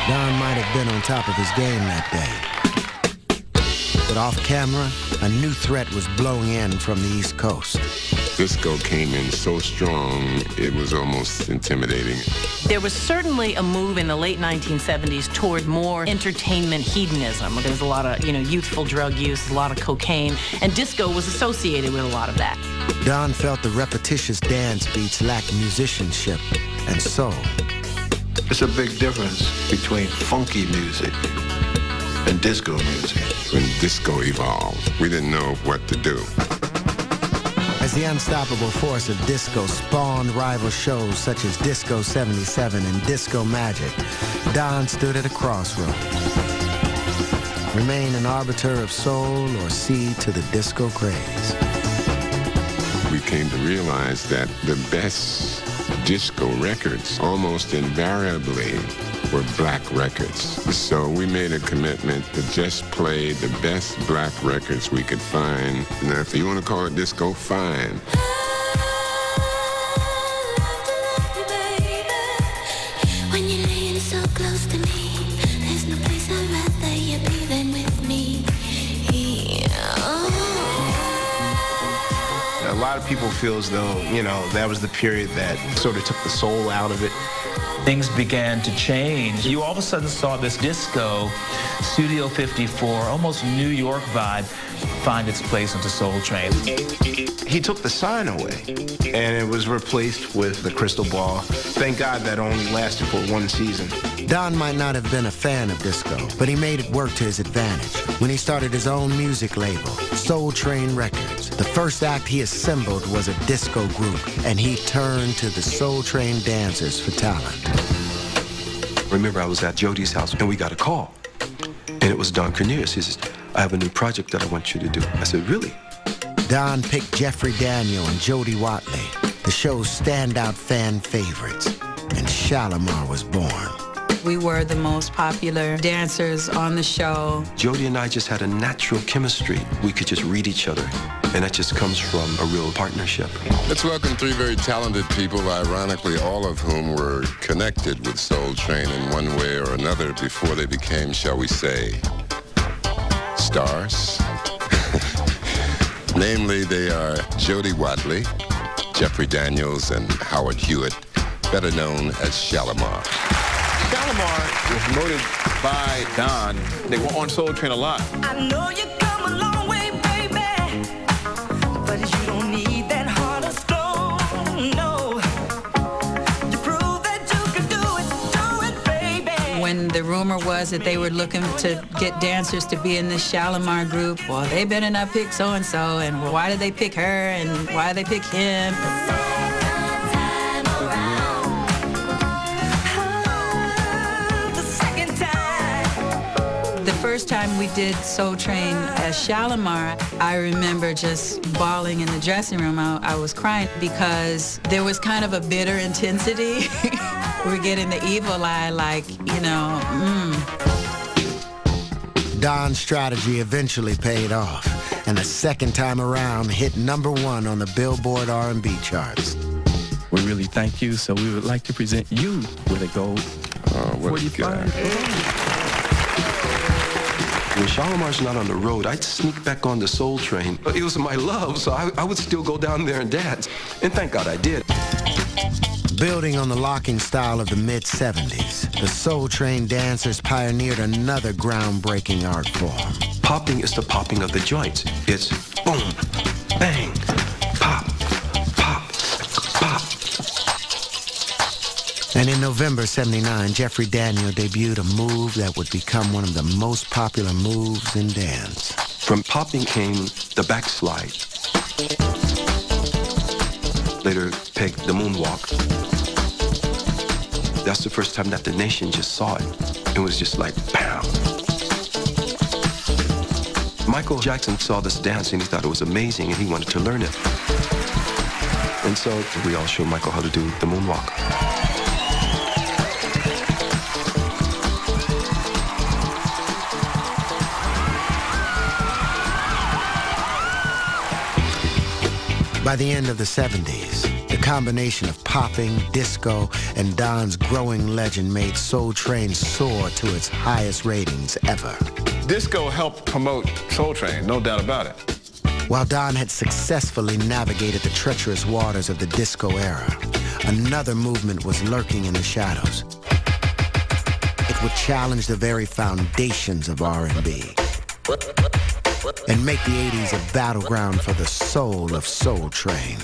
Don might have been on top of his game that day. But off camera, a new threat was blowing in from the East Coast. Disco came in so strong, it was almost intimidating. There was certainly a move in the late 1970s toward more entertainment hedonism. There was a lot of, youthful drug use, a lot of cocaine, and disco was associated with a lot of that. Don felt the repetitious dance beats lacked musicianship and soul. It's a big difference between funky music and disco music. When disco evolved, we didn't know what to do. As the unstoppable force of disco spawned rival shows such as Disco 77 and Disco Magic, Don stood at a crossroad. Remain an arbiter of soul or cede to the disco craze. We came to realize that the best disco records almost invariably were black records. So we made a commitment to just play the best black records we could find. Now, if you want to call it disco, fine. When you're laying so close to me, there's no place I'd rather you be than with me. A lot of people feel as though, that was the period that sort of took the soul out of it. Things began to change. You all of a sudden saw this disco, Studio 54, almost New York vibe find its place into Soul Train. He took the sign away, and it was replaced with the crystal ball. Thank God that only lasted for one season. Don might not have been a fan of disco, but he made it work to his advantage when he started his own music label, Soul Train Records. The first act he assembled was a disco group, and he turned to the Soul Train dancers for talent. Remember, I was at Jody's house, and we got a call. And it was Don Cornelius. He says, I have a new project that I want you to do. I said, really? Don picked Jeffrey Daniel and Jody Watley, the show's standout fan favorites, and Shalimar was born. We were the most popular dancers on the show. Jody and I just had a natural chemistry. We could just read each other. And that just comes from a real partnership. Let's welcome three very talented people, ironically, all of whom were connected with Soul Train in one way or another before they became, shall we say, stars. Namely, they are Jody Watley, Jeffrey Daniels, and Howard Hewitt, better known as Shalimar. Shalimar was promoted by Don. They were on Soul Train a lot. I know you come a long way, baby, but you don't need that heart of stone, no. You prove that you can do it, baby. When the rumor was that they were looking to get dancers to be in the Shalimar group, well, they better not pick so-and-so, and why did they pick her, and why did they pick him? The first time we did Soul Train as Shalimar, I remember just bawling in the dressing room. I was crying because there was kind of a bitter intensity. We were getting the evil eye, like, you know, Don's strategy eventually paid off, and the second time around hit #1 on the Billboard R&B charts. We really thank you, so we would like to present you with a gold 45. When Shalimar's not on the road, I'd sneak back on the Soul Train. It was my love, so I would still go down there and dance. And thank God I did. Building on the locking style of the mid-'70s, the Soul Train dancers pioneered another groundbreaking art form. Popping is the popping of the joints. It's boom, bang, pop, pop, pop. And in November '79, Jeffrey Daniel debuted a move that would become one of the most popular moves in dance. From popping came the backslide. Later pegged the moonwalk. That's the first time that the nation just saw it. It was just like, bam. Michael Jackson saw this dance and he thought it was amazing and he wanted to learn it. And so we all showed Michael how to do the moonwalk. By the end of the '70s, the combination of popping, disco, and Don's growing legend made Soul Train soar to its highest ratings ever. Disco helped promote Soul Train, no doubt about it. While Don had successfully navigated the treacherous waters of the disco era, another movement was lurking in the shadows. It would challenge the very foundations of R&B and make the '80s a battleground for the soul of Soul Train.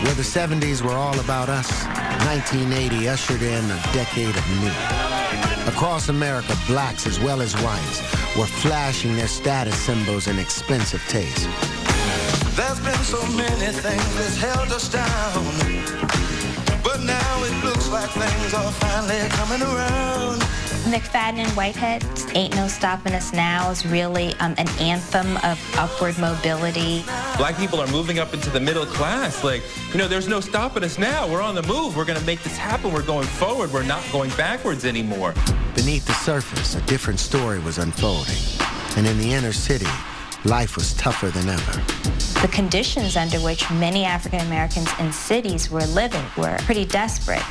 Where the '70s were all about us, 1980 ushered in a decade of me. Across America, blacks as well as whites were flashing their status symbols in expensive taste. There's been so many things that's held us down, but now it looks like things are finally coming around. McFadden and Whitehead's Ain't No Stopping Us Now is really an anthem of upward mobility. Black people are moving up into the middle class. Like, you know, there's no stopping us now. We're on the move. We're going to make this happen. We're going forward. We're not going backwards anymore. Beneath the surface, a different story was unfolding. And in the inner city, life was tougher than ever. The conditions under which many African Americans in cities were living were pretty desperate.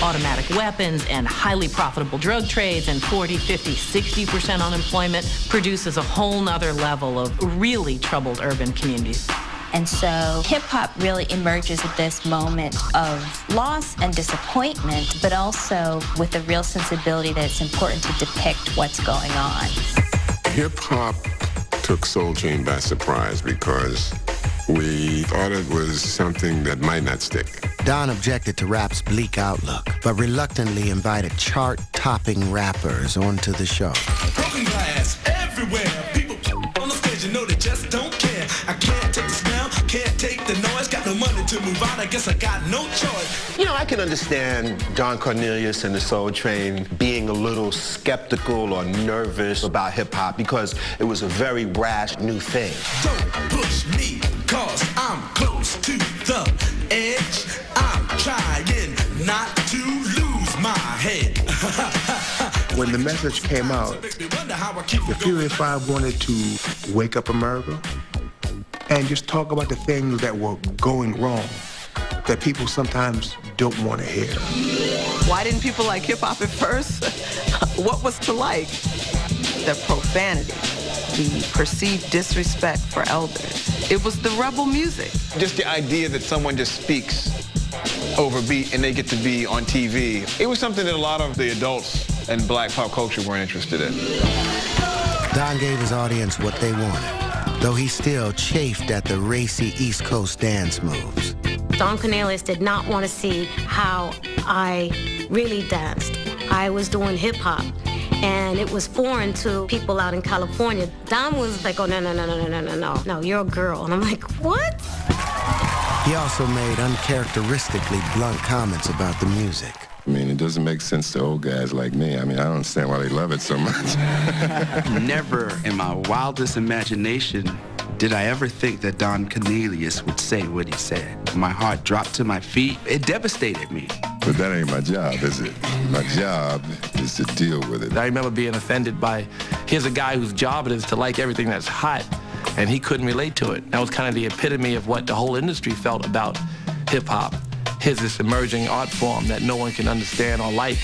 Automatic weapons and highly profitable drug trades and 40, 50, 60% unemployment produces a whole nother level of really troubled urban communities. And so hip-hop really emerges at this moment of loss and disappointment, but also with a real sensibility that it's important to depict what's going on. Hip-hop took Soul Train by surprise because we thought it was something that might not stick. Don objected to rap's bleak outlook, but reluctantly invited chart-topping rappers onto the show. Broken glass everywhere. People on the stage, you know they just don't care. I can't take the smell, can't take the noise. Got no money to move on, I guess I got no choice. You know, I can understand Don Cornelius and the Soul Train being a little skeptical or nervous about hip-hop because it was a very brash new thing. Don't push me, cause I'm close to the edge. I'm trying not to lose my head. When the message came out, the Furious Five wanted to wake up America and just talk about the things that were going wrong that people sometimes don't want to hear. Why didn't people like hip-hop at first? What was to like? The profanity, the perceived disrespect for elders. It was the rebel music. Just the idea that someone just speaks over beat and they get to be on TV. It was something that a lot of the adults in black pop culture weren't interested in. Don gave his audience what they wanted, though he still chafed at the racy East Coast dance moves. Don Cornelius did not want to see how I really danced. I was doing hip hop, and it was foreign to people out in California. Don was like, oh, no, you're a girl. And I'm like, what? He also made uncharacteristically blunt comments about the music. I mean, it doesn't make sense to old guys like me. I mean, I don't understand why they love it so much. Never in my wildest imagination did I ever think that Don Cornelius would say what he said. My heart dropped to my feet. It devastated me. But that ain't my job, is it? My job is to deal with it. I remember being offended by, here's a guy whose job it is to like everything that's hot, and he couldn't relate to it. That was kind of the epitome of what the whole industry felt about hip-hop. Here's this emerging art form that no one can understand or like,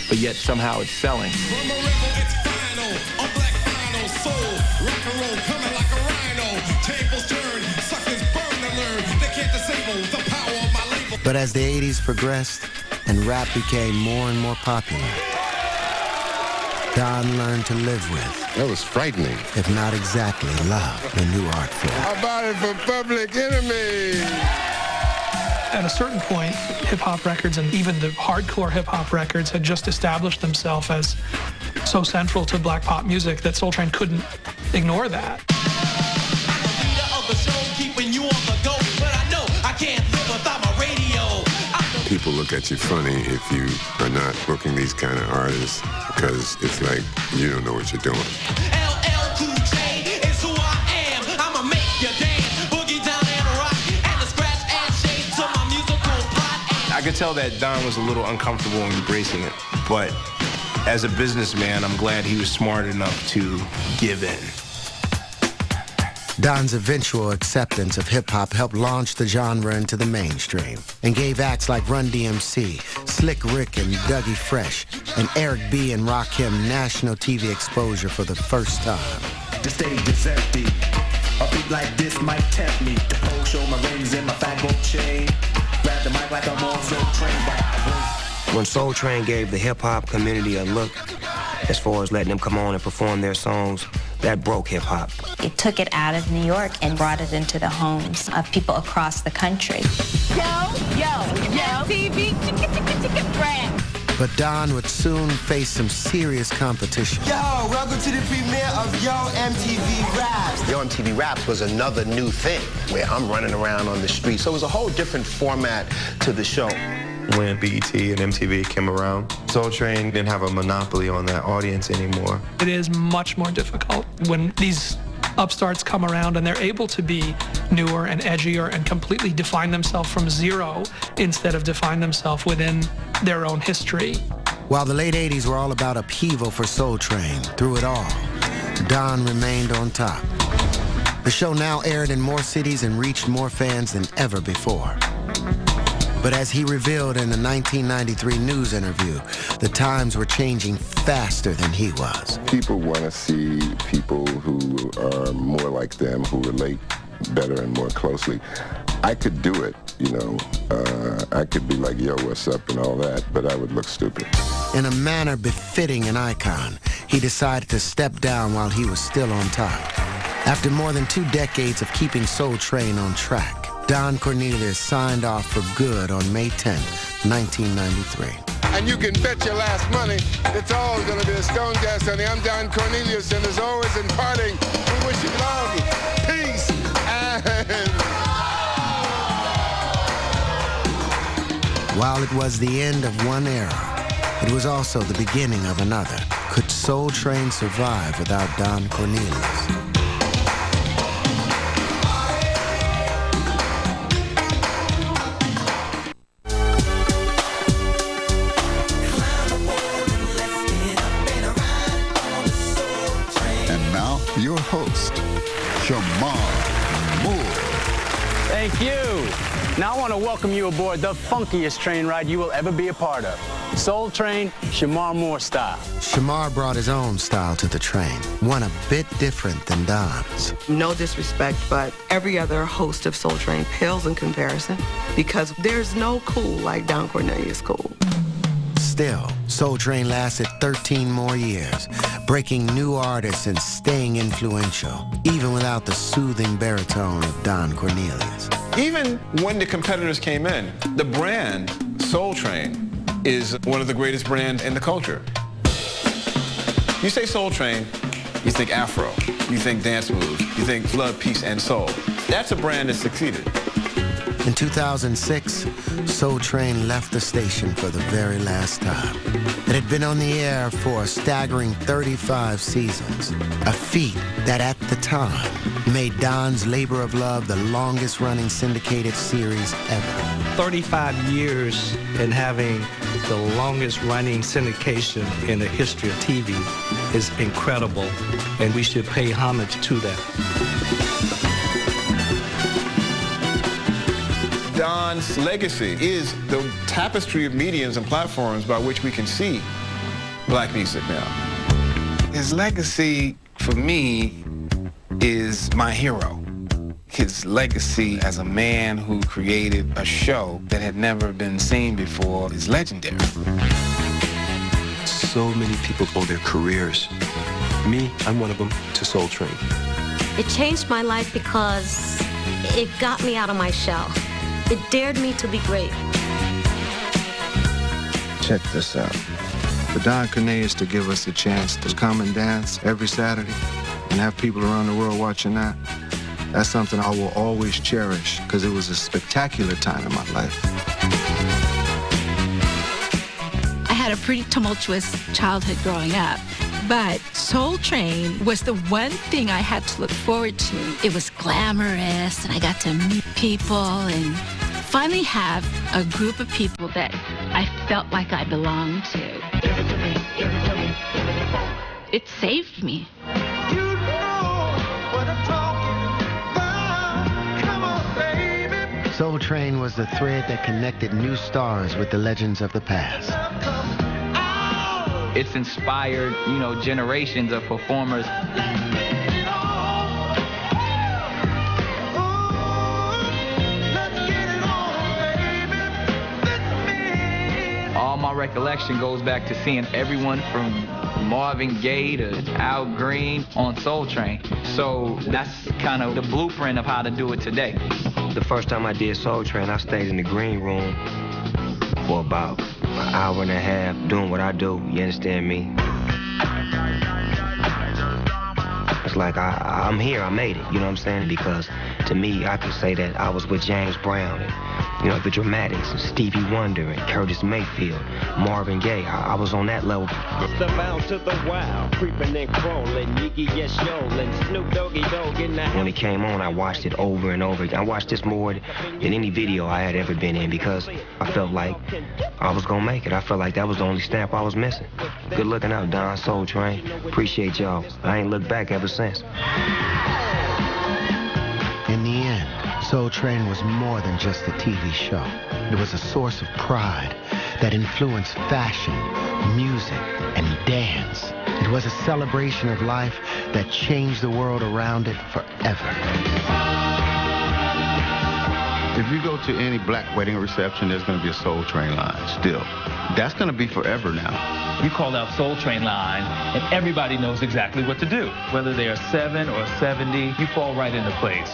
but yet somehow it's selling. But as the 80s progressed and rap became more and more popular, Don learned to live with. That was frightening. If not exactly love, the new art form. How about it for Public Enemy? At a certain point, hip-hop records and even the hardcore hip-hop records had just established themselves as so central to black pop music that Soul Train couldn't ignore that. People look at you funny if you are not booking these kind of artists because it's like you don't know what you're doing. I could tell that Don was a little uncomfortable embracing it, but as a businessman, I'm glad he was smart enough to give in. Don's eventual acceptance of hip-hop helped launch the genre into the mainstream and gave acts like Run DMC, Slick Rick and Dougie Fresh, and Eric B. and Rakim national TV exposure for the first time. The stage is empty. A beat like this might tempt me to pose, show my rings and my fat gold chain. Grab the mic like I'm on Soul Train. When Soul Train gave the hip-hop community a look, as far as letting them come on and perform their songs, that broke hip-hop. It took it out of New York and brought it into the homes of people across the country. MTV, brand. But Don would soon face some serious competition. Yo, welcome to the premiere of Yo MTV Raps. Yo MTV Raps was another new thing where I'm running around on the street. So it was a whole different format to the show. When BET and MTV came around, Soul Train didn't have a monopoly on that audience anymore. It is much more difficult when these upstarts come around and they're able to be newer and edgier and completely define themselves from zero instead of define themselves within their own history. While the late 80s were all about upheaval for Soul Train, through it all, Don remained on top. The show now aired in more cities and reached more fans than ever before. But as he revealed in the 1993 news interview, the times were changing faster than he was. People want to see people who are more like them, who relate better and more closely. I could do it, you know. I could be like, yo, what's up and all that, but I would look stupid. In a manner befitting an icon, he decided to step down while he was still on top. After more than 2 decades of keeping Soul Train on track, Don Cornelius signed off for good on May 10, 1993. And you can bet your last money it's all going to be a stone gas, honey. I'm Don Cornelius, and as always in parting, we wish you love, peace, and... While it was the end of one era, it was also the beginning of another. Could Soul Train survive without Don Cornelius? Your host, Shamar Moore. Thank you. Now I want to welcome you aboard the funkiest train ride you will ever be a part of. Soul Train, Shamar Moore style. Shamar brought his own style to the train, one a bit different than Don's. No disrespect, but every other host of Soul Train pales in comparison because there's no cool like Don Cornelius cool. Still, Soul Train lasted 13 more years, breaking new artists and staying influential, even without the soothing baritone of Don Cornelius. Even when the competitors came in, the brand Soul Train is one of the greatest brands in the culture. You say Soul Train, you think Afro, you think dance moves, you think love, peace, and soul. That's a brand that succeeded. In 2006, Soul Train left the station for the very last time. It had been on the air for a staggering 35 seasons, a feat that at the time made Don's Labor of Love the longest-running syndicated series ever. 35 years and having the longest-running syndication in the history of TV is incredible, and we should pay homage to that. Don's legacy is the tapestry of mediums and platforms by which we can see black music now. His legacy, for me, is my hero. His legacy as a man who created a show that had never been seen before is legendary. So many people owe their careers. Me, I'm one of them, to Soul Train. It changed my life because it got me out of my shell. It dared me to be great. Check this out. For Don Cornelius to give us a chance to come and dance every Saturday and have people around the world watching that, that's something I will always cherish because it was a spectacular time in my life. I had a pretty tumultuous childhood growing up, but Soul Train was the one thing I had to look forward to. It was glamorous, and I got to meet people and finally have a group of people that I felt like I belonged to. It saved me. Soul Train was the thread that connected new stars with the legends of the past. It's inspired, generations of performers. All my recollection goes back to seeing everyone from Marvin Gaye to Al Green on Soul Train. So that's kind of the blueprint of how to do it today. The first time I did Soul Train, I stayed in the green room for about an hour and a half doing what I do, you understand me? It's like I'm here, I made it, you know what I'm saying? Because to me, I could say that I was with James Brown and, the Dramatics, and Stevie Wonder, and Curtis Mayfield, Marvin Gaye. I was on that level. The bounce to the wild, creeping and crawling, Yiggy yes yolin', Snoop Doggy Dogg in the house. When it came on, I watched it over and over again. I watched this more than any video I had ever been in because I felt like I was gonna make it. I felt like that was the only stamp I was missing. Good looking out, Don, Soul Train. Appreciate y'all. I ain't looked back ever since. In the end, Soul Train was more than just a TV show. It was a source of pride that influenced fashion, music, and dance. It was a celebration of life that changed the world around it forever. If you go to any black wedding reception, there's going to be a Soul Train line still. That's going to be forever now. You call out Soul Train line, and everybody knows exactly what to do. Whether they are 7 or 70, you fall right into place.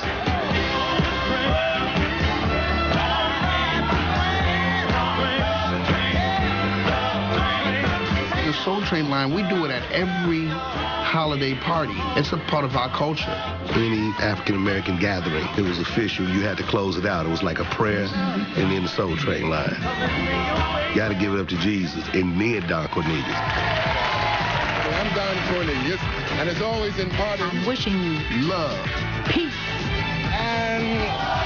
The Soul Train line, we do it at every holiday party. It's a part of our culture. Any African-American gathering, it was official. You had to close it out. It was like a prayer and then the Soul Train line. You got to give it up to Jesus and then Don Cornelius. I'm Don Cornelius, and it's always imparted. I'm wishing you love, peace, and